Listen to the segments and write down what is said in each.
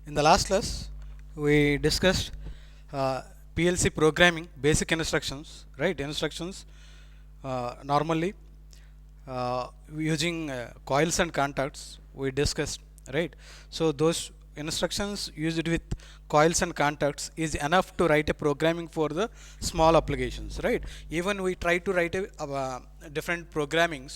In the last class, we discussed PLC programming basic instructions, right? Instructions normally using coils and contacts we discussed, right? So those instructions used with coils and contacts is enough to write a programming for the small applications, right? Even we try to write a different programming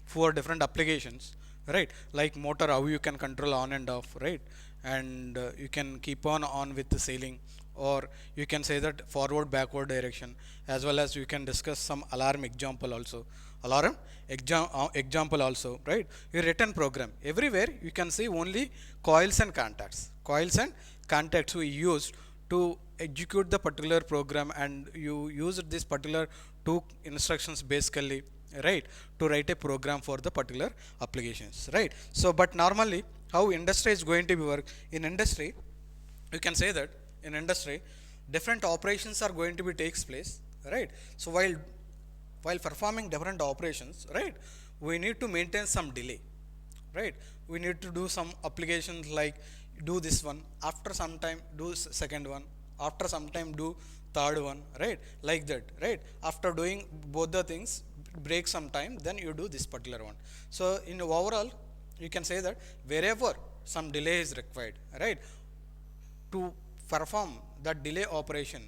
for different applications, right? Like motor, how you can control on and off, right? And you can keep on with the ceiling, or you can say that forward backward direction, as well as you can discuss some alarm example also, alarm example also, right? Your written program everywhere you can see only coils and contacts we used to execute the particular program, and you use this particular two instructions basically, right, to write a program for the particular applications, right? So but normally how industry is going to be work in industry, you can say that in industry different operations are going to be takes place, right? So while performing different operations, right, we need to maintain some delay, right? We need to do some applications like do this one, after some time do second one, after some time do third one, right? Like that, right? After doing both the things, break some time, then you do this particular one. So in overall you can say that wherever some delay is required, right, to perform that delay operation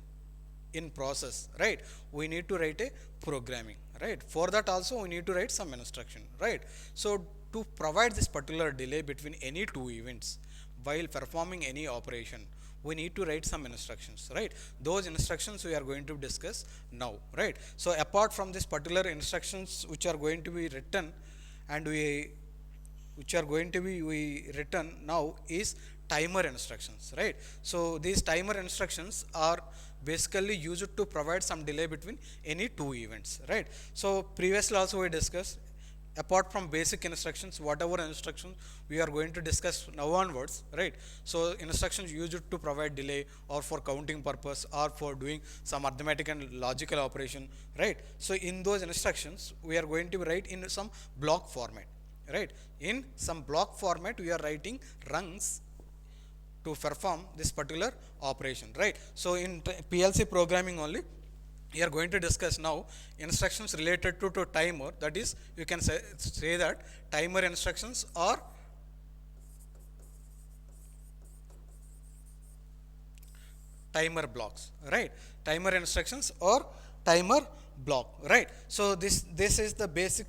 in process, right, we need to write a programming, right? For that also we need to write some instruction, right? So to provide this particular delay between any two events while performing any operation, we need to write some instructions, right? Those instructions we are going to discuss now, right? So apart from this particular instructions which are going to be written, and which are going to be we written now is timer instructions, right? So these timer instructions are basically used to provide some delay between any two events, right? So previously also we discussed, apart from basic instructions, whatever instructions we are going to discuss now onwards, right? So instructions used to provide delay or for counting purpose or for doing some arithmetic and logical operation, right? So in those instructions we are going to write in some block format, right? In some block format we are writing rungs to perform this particular operation, right? So in PLC programming only we are going to discuss now instructions related to timer, that is you can say that timer instructions or timer blocks, right? Timer instructions or timer block, right? So this is the basic,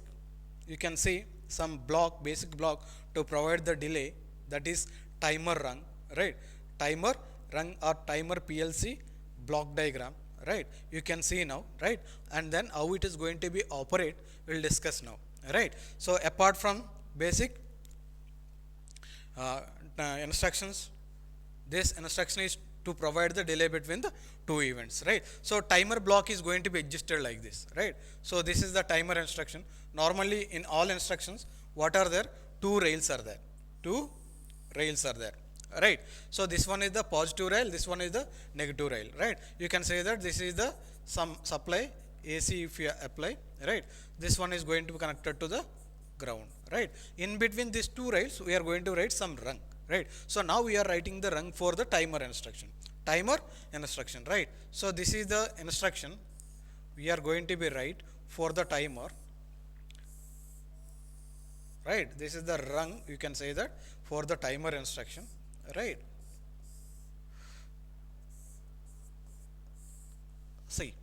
you can see some block, basic block to provide the delay, that is timer rung, right? Timer rung or timer PLC block diagram, right? You can see now, right? And then how it is going to be operate we'll discuss now, right? So apart from basic instructions, this instruction is to provide the delay between the two events, right? So timer block is going to be existed like this, right? So this is the timer instruction. Normally in all instructions what are there, two rails are there, two rails are there, right? So this one is the positive rail, this one is the negative rail, right? You can say that this is the some supply AC if you apply, right? This one is going to be connected to the ground, right? In between these two rails we are going to write some rung, right? So now we are writing the rung for the timer instruction, right? So this is the instruction we are going to be write for the timer, right? This is the rung, you can say that, for the timer instruction, right? See,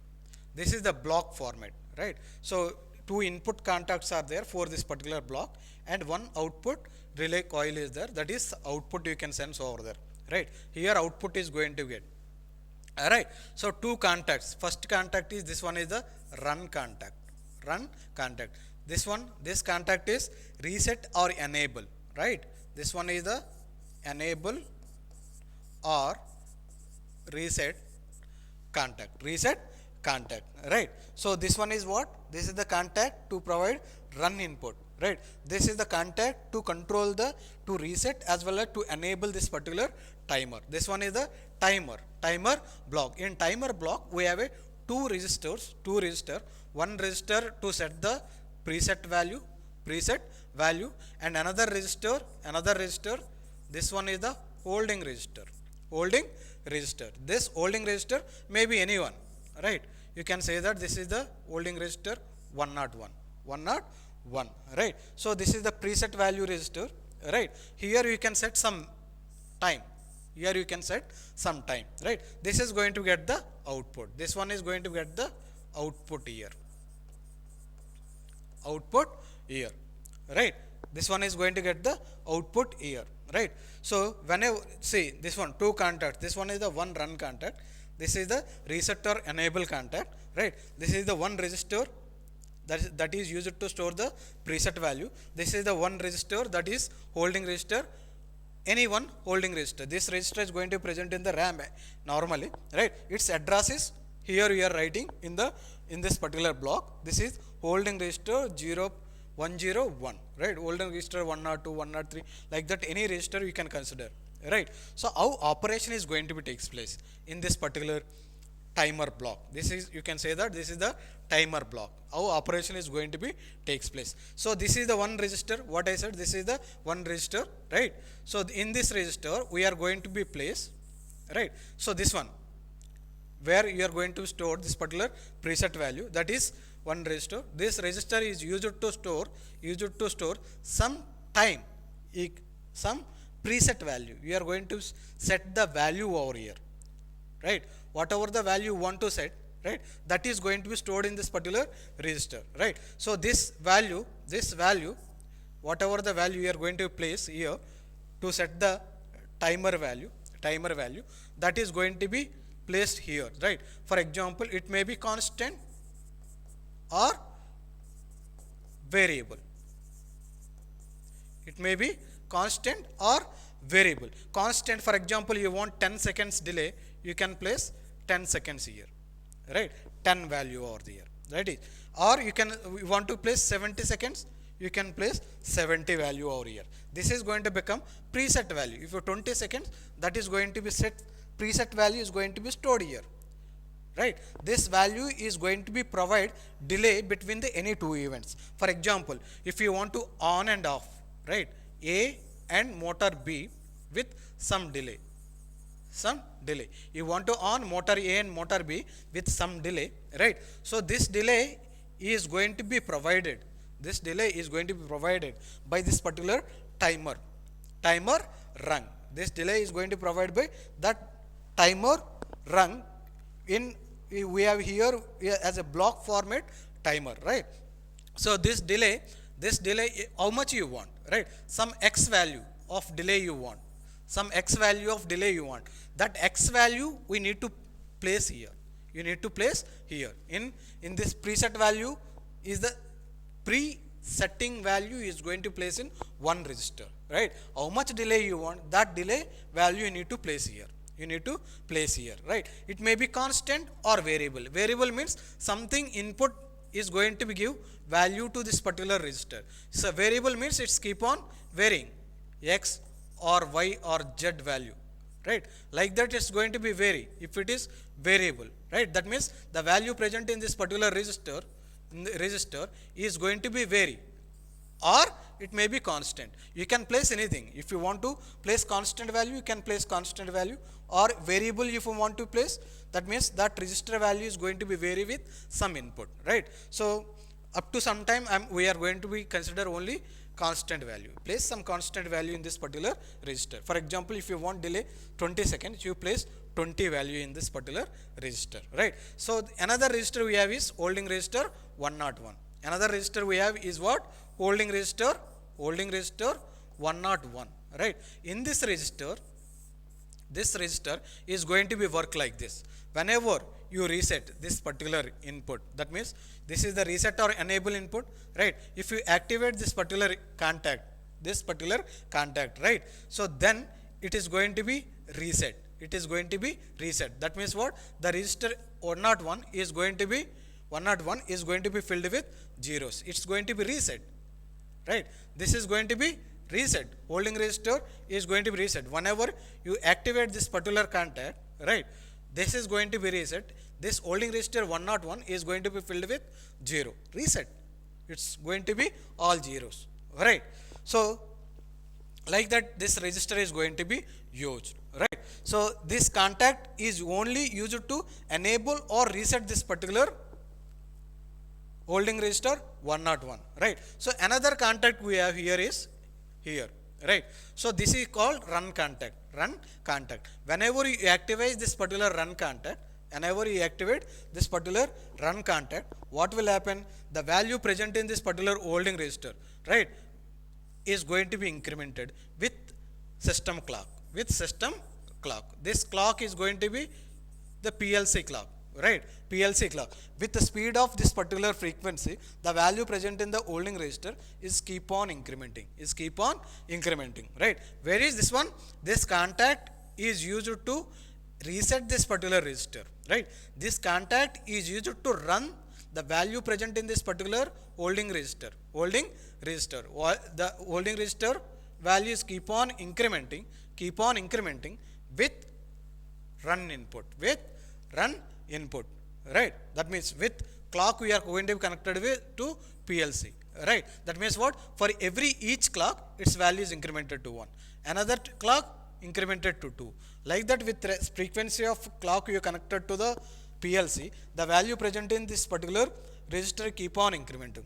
this is the block format, right? So two input contacts are there for this particular block, and one output relay coil is there, that is output you can sense over there, right? Here output is going to get, all right? So two contacts, first contact is this one is the run contact, this one, this contact is reset or enable, right? This one is the enable or reset contact, right? So this one is what, this is the contact to provide run input, right? This is the contact to control the, to reset as well as to enable this particular timer. This one is the timer block. In timer block we have a two register, one register to set the preset value, and another register This one is the holding register. Holding register. This holding register may be anyone, right? You can say that this is the holding register 101. 101, right? So this is the preset value register, right? Here you can set some time. Here you can set some time, right? This is going to get the output. This one is going to get the output here. Output here, right? This one is going to get the output here, right? So whenever, see this one, two contacts. This one is the one run contact. This is the reset or enable contact, right? This is the one register that is used to store the preset value. This is the one register that is holding register, any one holding register. This register is going to be present in the RAM normally, right? Its address is here we are writing in this particular block. This is holding register 101, right? Holding register 102, 103, like that, any register you can consider, right? So how operation is going to be takes place in this particular timer block. This is, you can say that this is the timer block. How operation is going to be takes place. So this is the one register. What I said, this is the one register, right? So in this register we are going to be placed, right? So this one, where you are going to store this particular preset value, that is one register. This register is used to store some time, some preset value. You are going to set the value over here, right? Whatever the value you want to set, right, that is going to be stored in this particular register, right? So this value, whatever the value you are going to place here to set the timer value, that is going to be placed here, right? For example, it may be constant or variable. It may be constant or variable. Constant, for example, you want 10 seconds delay, you can place 10 seconds here, right? 10 value over there, right? Or you want to place 70 seconds, you can place 70 value over here. This is going to become preset value. If you 20 seconds, that is going to be set, preset value is going to be stored here, right? This value is going to be provide delay between the any two events. For example, if you want to on and off, right, A and motor B with some delay, you want to on motor A and motor B with some delay, right? So this delay is going to be provided, by this particular timer rung. This delay is going to be provided by that timer rung. We have here as a block format timer, right? So this delay, how much you want, right? Some X value of delay you want. That X value we need to place here. You need to place here. In this preset value is the pre-setting value is going to place in one register, right? How much delay you want, that delay value you need to place here. Right? It may be constant or variable. Variable means something input is going to be give value to this particular register. So variable means it's keep on varying, X or Y or Z value, right? Like that it's going to be vary if it is variable, right? That means the value present in this particular register is going to be vary, or it may be constant. You can place anything. If you want to place constant value, you can place constant value, or variable if you want to place, that means that register value is going to be vary with some input, right? So up to some time we are going to be consider only constant value. Place some constant value in this particular register. For example, if you want delay 20 seconds, you place 20 value in this particular register, right? So another register we have is holding register 101. Another register we have is what? Holding register 101, right? In this register is going to be work like this. Whenever you reset this particular input, that means this is the reset or enable input, right? If you activate this particular contact, right? So then it is going to be reset. That means what? The register 101 is going to be filled with zeros. It's going to be reset, right? This is going to be reset. Holding register is going to be reset. Whenever you activate this particular contact, right, this is going to be reset. This holding register 101 is going to be filled with 0. Reset. It's going to be all zeros, right? So like that this register is going to be used, right? So this contact is only used to enable or reset this particular holding register 101, right? So another contact we have here is here, right? So this is called run contact. Run contact, whenever you activate this particular run contact, whenever you activate this particular run contact, what will happen? The value present in this particular holding register, right, is going to be incremented with system clock. With system clock, this clock is going to be the PLC clock, right? PLC clock. With the speed of this particular frequency, the value present in the holding register is keep on incrementing, right? Where is this one? This contact is used to reset this particular register, right? This contact is used to run the value present in this particular holding register. The holding register values keep on incrementing with run input, right? That means with clock we are going to be connected with to PLC, right? That means what? For every each clock, its value is incremented to 1, another clock incremented to 2, like that. With frequency of clock you are connected to the PLC, the value present in this particular register keep on incrementing,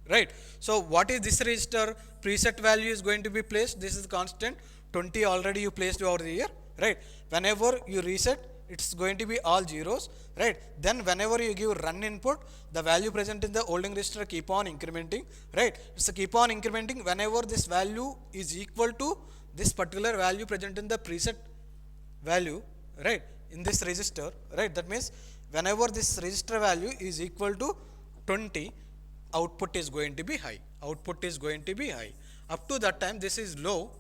right? So what is this register? Preset value is going to be placed. This is constant 20 already you placed over here, right? Whenever you reset, it's going to be all zeros, right? Then whenever you give run input, the value present in the holding register keep on incrementing, right? It's a keep on incrementing whenever this value is equal to this particular value present in the preset value, right, in this register, right? That means whenever this register value is equal to 20, output is going to be high. Up to that time this is low.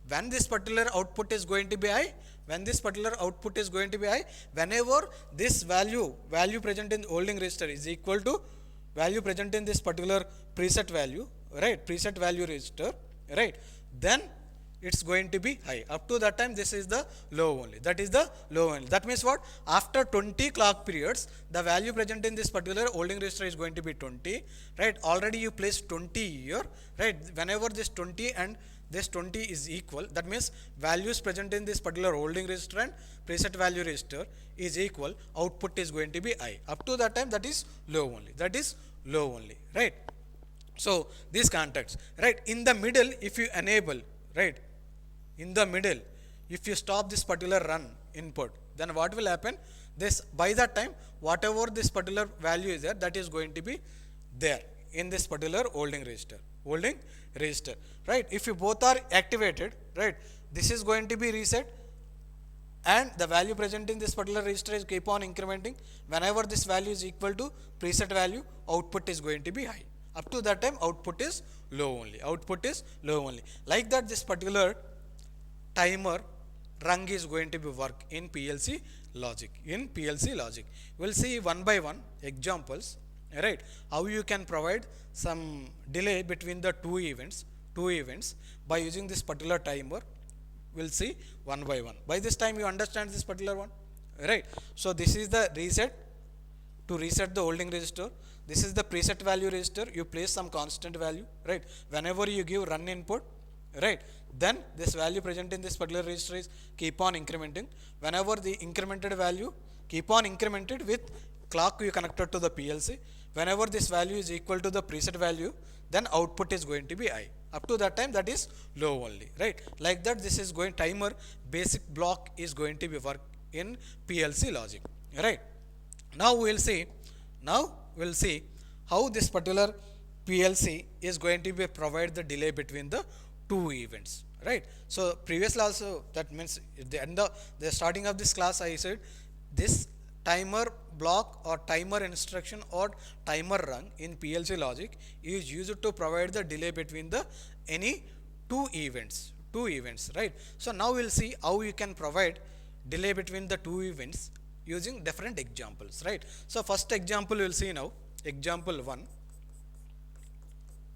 When this particular output is going to be high, whenever this value present in holding register is equal to value present in this particular preset value, right, preset value register, right, then it's going to be high. Up to that time this is the low only. That means what? After 20 clock periods, the value present in this particular holding register is going to be 20, right? Already you placed 20 here, right? Whenever this 20 and this 20 is equal, that means values present in this particular holding register and preset value register is equal, output is going to be high. Up to that time that is low only, right? So these contacts, right, in the middle if you enable, right, in the middle if you stop this particular run input, then what will happen? This by that time whatever this particular value is there, that is going to be there in this particular holding register, right? If you both are activated, right, this is going to be reset and the value present in this particular register is keep on incrementing. Whenever this value is equal to preset value, output is going to be high. Up to that time output is low only. Like that this particular timer rung is going to be work in PLC logic. We'll see one by one examples, right, how you can provide some delay between the two events by using this particular timer. We'll see one by one. By this time you understand this particular one, right? So this is the reset, to reset the holding register. This is the preset value register. You place some constant value, right? Whenever you give run input, right, then this value present in this particular register is keep on incrementing. Whenever the incremented value keep on incremented with clock you connected to the PLC, whenever this value is equal to the preset value, then output is going to be high. Up to that time that is low only, right? Like that this is going timer basic block is going to be work in PLC logic, right? Now we'll see how this particular PLC is going to be provide the delay between the two events, right? So previously also, that means at the end of the starting of this class I said this timer block or timer instruction or timer run in PLC logic is used to provide the delay between the any two events, right? So now we'll see how you can provide delay between the two events using different examples, right? So first example we'll see now, example 1,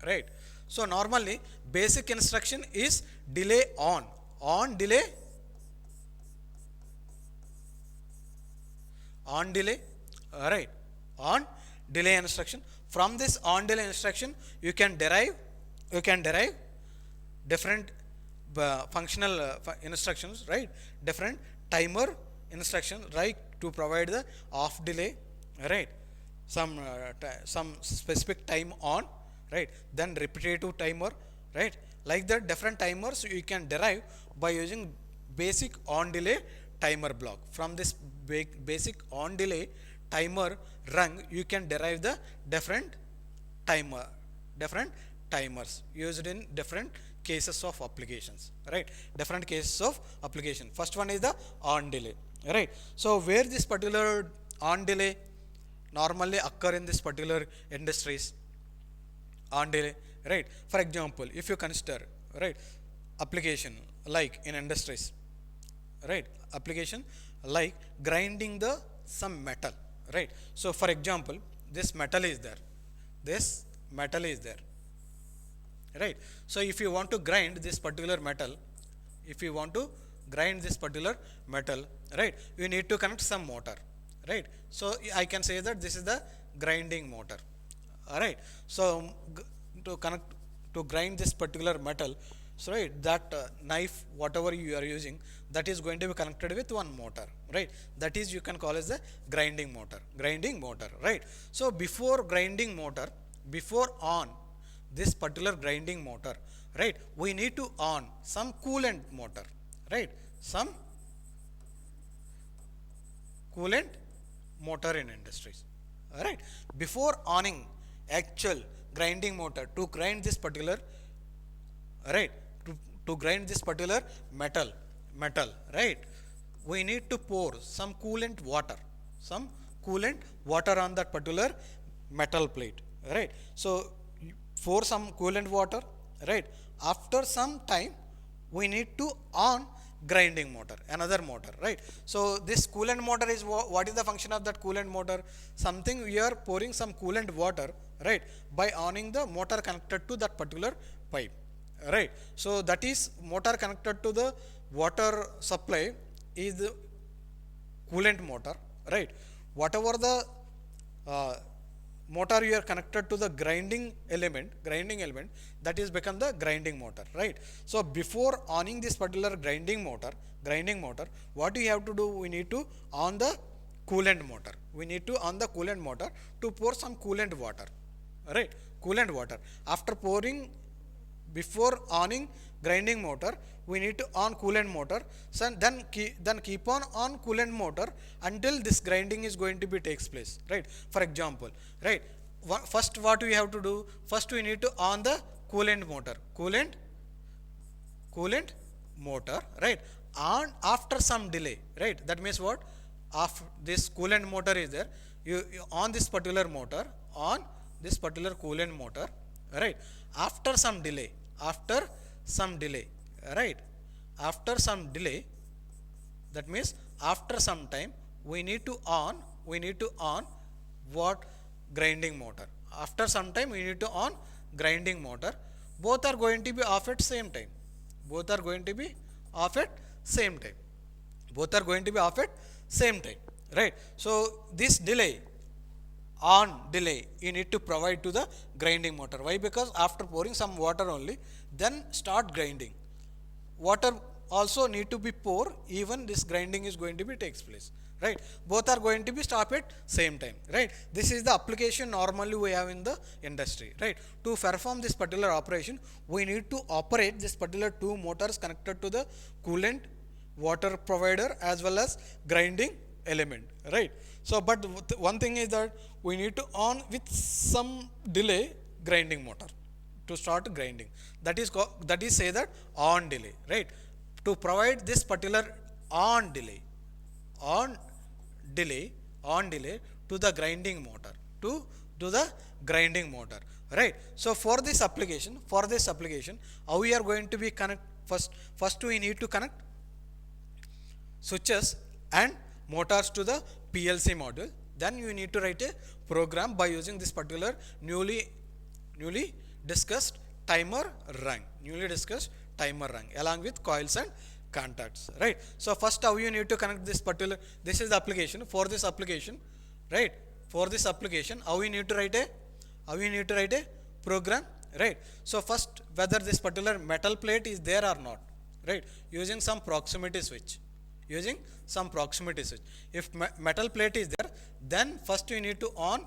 right? So normally basic instruction is delay on delay, right, on delay instruction. From this on delay instruction you can derive different functional instructions, right? Different timer instructions, right? To provide the off delay, right? Some specific time on, right? Then repetitive timer, right? Like that, different timers you can derive by using basic on delay timer block. From this basic on delay timer rung, you can derive the different different timers used in different cases of applications, right? Different cases of application. First one is the on delay, right? So where this particular on delay normally occur in this particular industries, on delay, right? For example, if you consider, right, application like in industries, right, application like grinding the some metal, right? So for example, this metal is there, this metal is there, right? So if you want to grind this particular metal, if you want to grind this particular metal, right, you need to connect some motor, right? So I can say that this is the grinding motor, all right? So to connect, to grind this particular metal, so right, that knife whatever you are using, that is going to be connected with one motor, right? That is you can call as the grinding motor, right? So before grinding motor, before on this particular grinding motor, right, we need to on some coolant motor, right? Some coolant motor in industries, all right? Before owning actual grinding motor to grind this particular, right, to grind this particular metal, right, we need to pour some coolant water on that particular metal plate, right? So pour some coolant water, right? After some time we need to on grinding motor, another motor, right? So this coolant motor is what is the function of that coolant motor? Something we are pouring some coolant water, right, by owning the motor connected to that particular pipe, right? So that is motor connected to the water supply is the coolant motor, right? Whatever the motor you are connected to the grinding element, that is become the grinding motor, right? So before owning this particular grinding motor, what you have to do, we need to on the coolant motor, to pour some coolant water, right? Coolant water. After pouring, before owning grinding motor, we need to on coolant motor. So then keep on coolant motor until this grinding is going to be takes place, right? For example, right, first what we have to do, first we need to on the coolant motor, right? And after some delay, right, that means what, after this coolant motor is there, you on this particular motor, on this particular coolant motor, right? After some delay, right, after some delay, that means after some time we need to on what, grinding motor. After some time we need to on grinding motor. Both are going to be off at same time, right? So this delay, on delay, you need to provide to the grinding motor. Why? Because after pouring some water only, then start grinding. Water also need to be poured, even this grinding is going to be takes place, right? Both are going to be stop at same time, right? This is the application normally we have in the industry, right? To perform this particular operation, we need to operate this particular two motors connected to the coolant water provider as well as grinding element, right? So but one thing is that we need to on with some delay grinding motor to start grinding. That is say that on delay, right? To provide this particular on delay to the grinding motor, to the grinding motor, right? So for this application, how we are going to be connect, first we need to connect switches and motors to the PLC module. Then you need to write a program by using this particular newly discussed timer rung, along with coils and contacts, right? So first how you need to connect this particular, this is the application. For this application, right, how you need to write a program, right? So first, whether this particular metal plate is there or not, right? Using some proximity switch, using some proximity switch. If metal plate is there, then first you need to on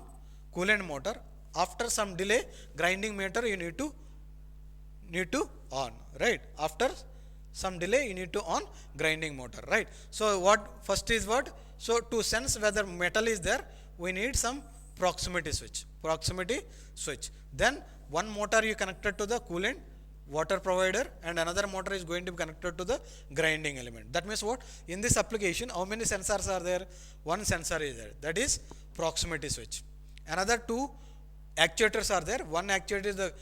coolant motor. After some delay, grinding motor you need to on, right? After some delay you need to on grinding motor, right? So what first is what? So to sense whether metal is there, we need some proximity switch. Then one motor you connected to the coolant water provider, and another motor is going to be connected to the grinding element. That means what? In this application, how many sensors are there? One sensor is there, that is proximity switch. Another two actuators are there. One actuator is the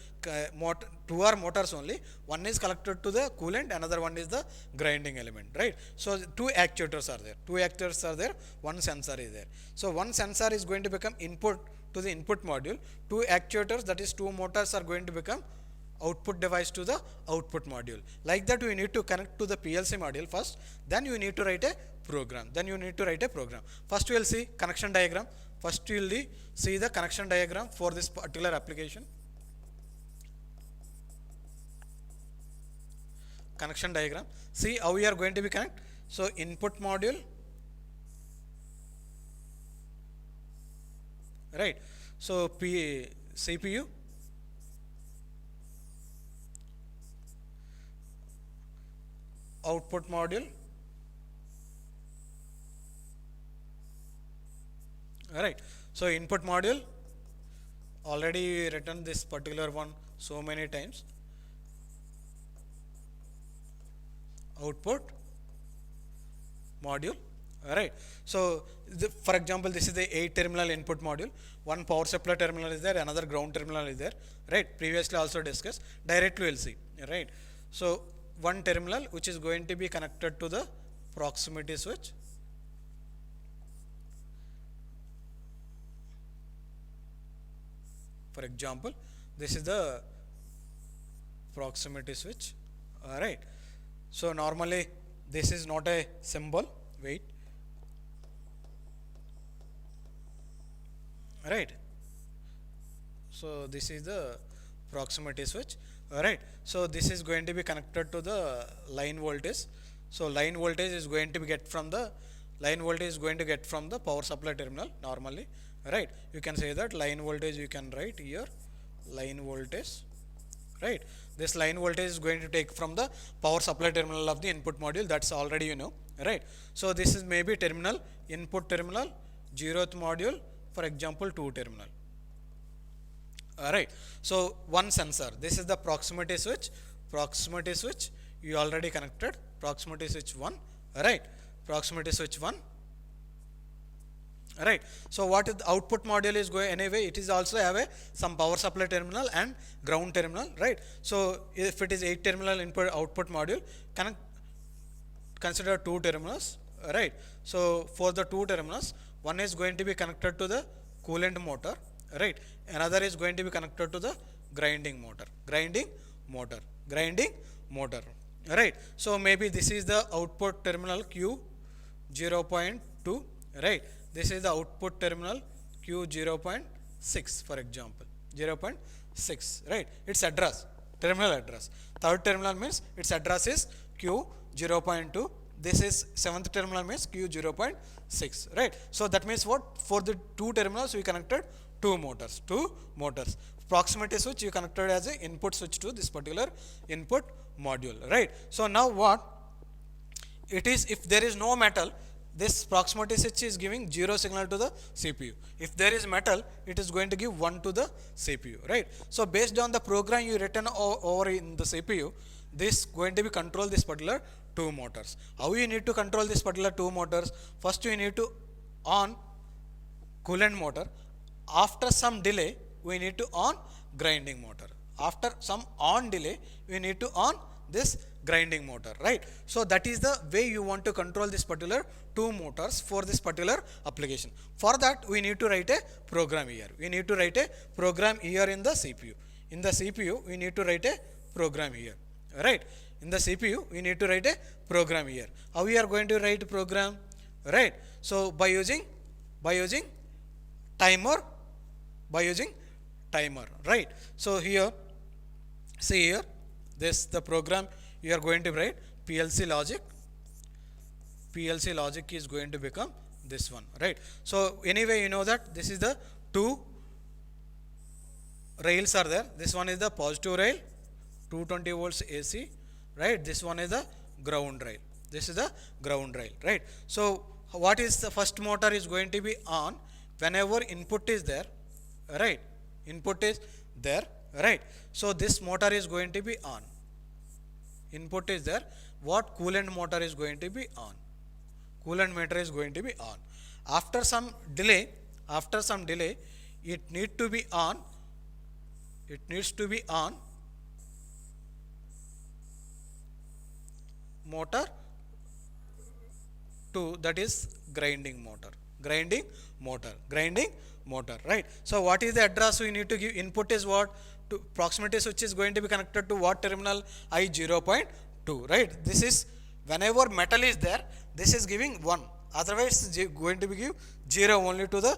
motor, two are motors only. One is connected to the coolant, another one is the grinding element, right? So two actuators are there, one sensor is there. So one sensor is going to become input to the input module. Two actuators, that is two motors, are going to become output device to the output module. Like that, we need to connect to the PLC module first, then you need to write a program. First we will see connection diagram. First you will see the connection diagram for this particular application. Connection diagram. See how we are going to be connect. So input module, right? So CPU, output module, alright. So input module, already written this particular one so many times. Output module, alright. So for example, this is the 8 terminal input module. One power supply terminal is there, another ground terminal is there, right? Previously also discussed. Directly we'll see, right? So one terminal which is going to be connected to the proximity switch. For example, this is the proximity switch, alright. So normally this is not a symbol, wait, right? So this is the proximity switch, alright. So this is going to be connected to the line voltage. So line voltage is going to be get from the power supply terminal normally, right? You can say that line voltage, you can write here line voltage, right? This line voltage is going to take from the power supply terminal of the input module. That's already you know, right? So this is maybe terminal, input terminal, 0th module, for example 2 terminal. Alright, so one sensor. This is the proximity switch. You already connected. Proximity switch 1. Alright, proximity switch 1. Alright, so what is the output module is going anyway? It is also have some power supply terminal and ground terminal, right? So if it is 8 terminal input output module, consider 2 terminals, right? So for the 2 terminals, one is going to be connected to the coolant motor, right? Another is going to be connected to the grinding motor, right? So maybe this is the output terminal Q 0.2, right? This is the output terminal Q 0.6, for example, 0.6, right? Its address, terminal address. Third terminal means its address is Q 0.2. This is 7th terminal means Q 0.6, right? So that means what? For the 2 terminals we connected two motors. Proximity switch you connected as a input switch to this particular input module, right? So now what it is, if there is no metal, this proximity switch is giving 0 signal to the CPU. If there is metal, it is going to give 1 to the CPU, right? So based on the program you written over in the CPU, this going to be control this particular 2 motors. How you need to control this particular 2 motors? First you need to on coolant motor. After some delay, we need to on grinding motor. After some on delay, we need to on this grinding motor, right? So that is the way you want to control this particular 2 motors for this particular application. For that, we need to write a program here. We need to write a program here in the CPU. In the CPU, we need to write a program here, right? In the CPU, we need to write a program here. How we are going to write a program, right? So by using timer, right? So here See here, this the program you are going to write PLC logic. PLC logic is going to become this one, right? So anyway, you know that this is the two rails are there. This one is the positive rail, 220 volts AC, right? This one is the ground rail. This is the ground rail, right? So what is the first motor is going to be on whenever input is there, right? Input is there, right? So this motor is going to be on. Input is there. What coolant motor is going to be on? Coolant meter is going to be on. After some delay, it need to be on. It needs to be on motor 2, that is grinding motor. Grinding motor, right? So what is the address we need to give? Input is what? To proximity switch is going to be connected to what terminal? I 0.2, right? This is whenever metal is there, this is giving 1. Otherwise, it's going to be give 0 only to the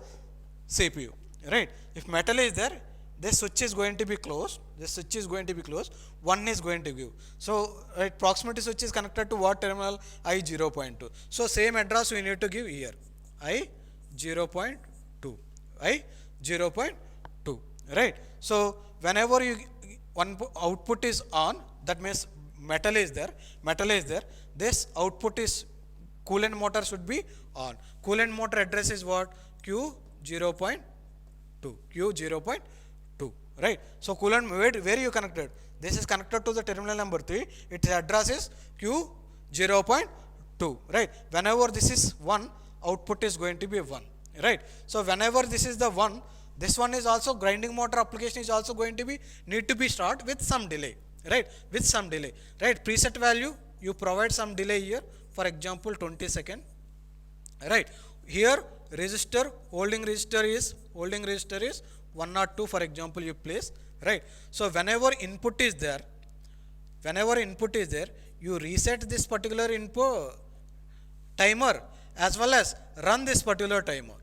CPU, right? If metal is there, this switch is going to be closed. This switch is going to be closed. 1 is going to give. So, right, proximity switch is connected to what terminal? I 0.2. So, same address we need to give here. I 0.2. I 0.2. Right. So, whenever you one output is on, that means metal is there. This output is coolant motor should be on. Coolant motor address is what? Q 0.2. Q 0.2. Right. So coolant, where you connected? This is connected to the terminal number 3. Its address is Q 0.2. Right. Whenever this is 1, output is going to be 1. Right. So whenever this is the 1, this one is also grinding motor application is also going to be need to be start with some delay. Right. With some delay. Right. Preset value you provide some delay here. For example, 20 seconds. Right. Here resistor, holding resistor is 102, for example, you place, right? So whenever input is there, you reset this particular input timer as well as run this particular timer.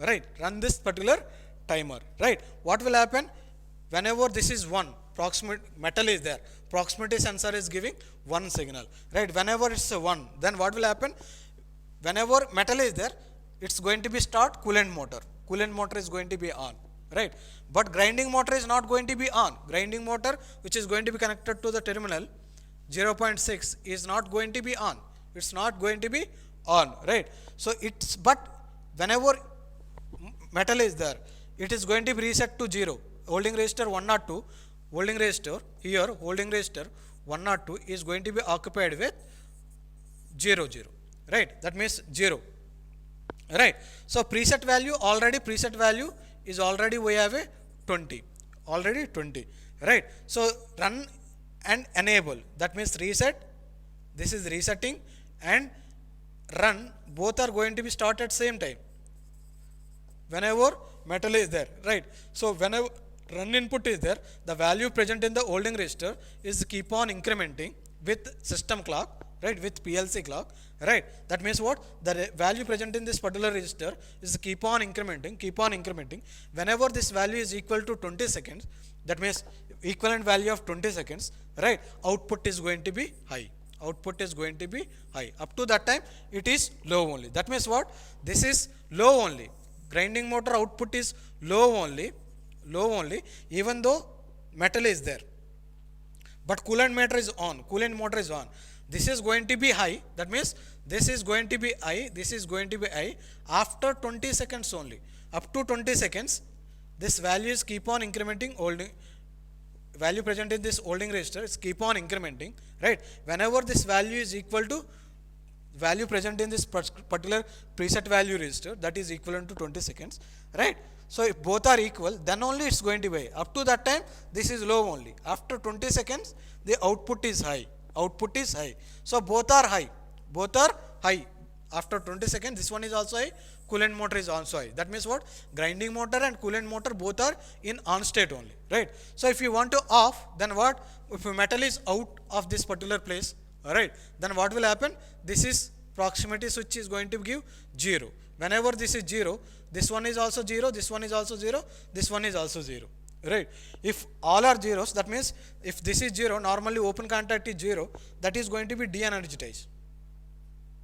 Right? Run this particular timer, right? What will happen? Whenever this is 1, metal is there, proximity sensor is giving 1 signal, right? Whenever it's 1, then what will happen? Whenever metal is there, it's going to be start coolant motor. Coolant motor is going to be on, right? But grinding motor is not going to be on. Grinding motor, which is going to be connected to the terminal 0.6, is not going to be on. It's not going to be on, right? So it's, but whenever metal is there, it is going to be reset to 0. Holding resistor 102, holding resistor 102 is going to be occupied with 0, 0. Right, that means 0. Right. So preset value is already we have a 20. Already 20. Right. So run and enable. That means reset. This is resetting and run. Both are going to be started at same time. Whenever metal is there. Right. So whenever run input is there, the value present in the holding resistor is keep on incrementing with system clock. Right, with PLC clock, right? That means what? The value present in this particular register is keep on incrementing. Whenever this value is equal to 20 seconds, that means equivalent value of 20 seconds, right? Output is going to be high. Up to that time, it is low only. That means what? This is low only. Grinding motor output is low only, even though metal is there. But coolant motor is on. This is going to be high. That means this is going to be high. After 20 seconds only. Up to 20 seconds, this values keep on incrementing. Value present in this holding resistor is keep on incrementing. Right. Whenever this value is equal to value present in this particular preset value resistor, that is equivalent to 20 seconds. Right. So if both are equal, then only it's going to be high. Up to that time, this is low only. After 20 seconds, the output is high. So both are high. After 20 seconds, this one is also high. Coolant motor is also high. That means what? Grinding motor and coolant motor both are in on state only. Right. So if you want to off, then what? If metal is out of this particular place, alright, then what will happen? This is proximity switch is going to give 0. Whenever this is 0, this one is also 0, this one is also 0, this one is also 0. right? If all are zeros, that means if this is 0, normally open contact is 0, that is going to be de-energized,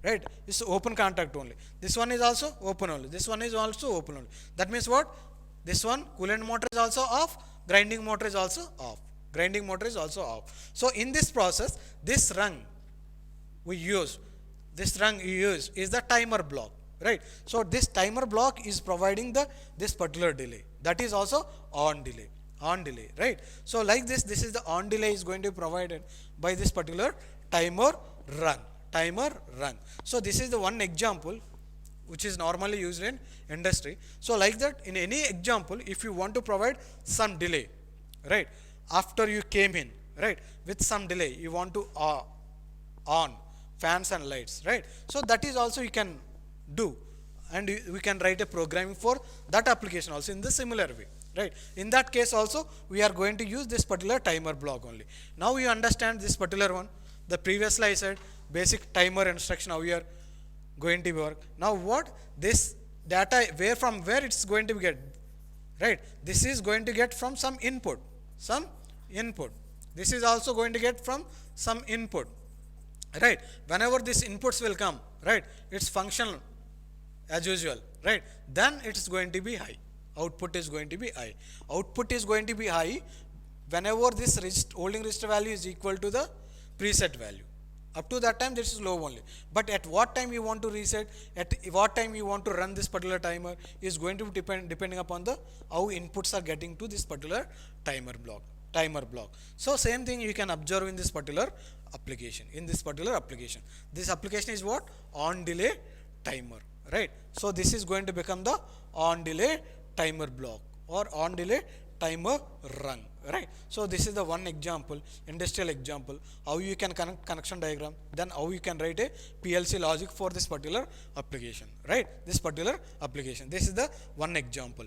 right? It's open contact only. This one is also open only, this one is also open only. That means what? This one coolant motor is also off, grinding motor is also off, grinding motor is also off. So in this process, this rung we use, this rung you use is the timer block, right? So this timer block is providing the this particular delay, that is also on delay, on delay, right? So like this is the on delay is going to be provided by this particular timer rung, timer rung. So this is the one example which is normally used in industry. So like that, in any example, if you want to provide some delay, right, after you came in, right, with some delay you want to on fans and lights, right? So that is also you can do, and we can write a programming for that application also in the similar way, right? In that case also we are going to use this particular timer block only. Now you understand this particular one. The previously I said basic timer instruction how we are going to work. Now what this data, where it's going to get, right? This is going to get from some input, some input. This is also going to get from some input, right? Whenever these inputs will come, right, it's functional as usual, right? Then it's going to be high. Output is going to be high. Output is going to be high whenever this holding resistor value is equal to the preset value. Up to that time this is low only. But at what time you want to reset, at what time you want to run this particular timer is going to be depending upon the how inputs are getting to this particular timer block. So same thing you can observe in this particular application. This application is what? On delay timer, right? So this is going to become the on delay timer block or on delay timer rung, right? So this is the one example, industrial example, how you can connect connection diagram, then how you can write a PLC logic for this particular application, right? This particular application. This is the one example.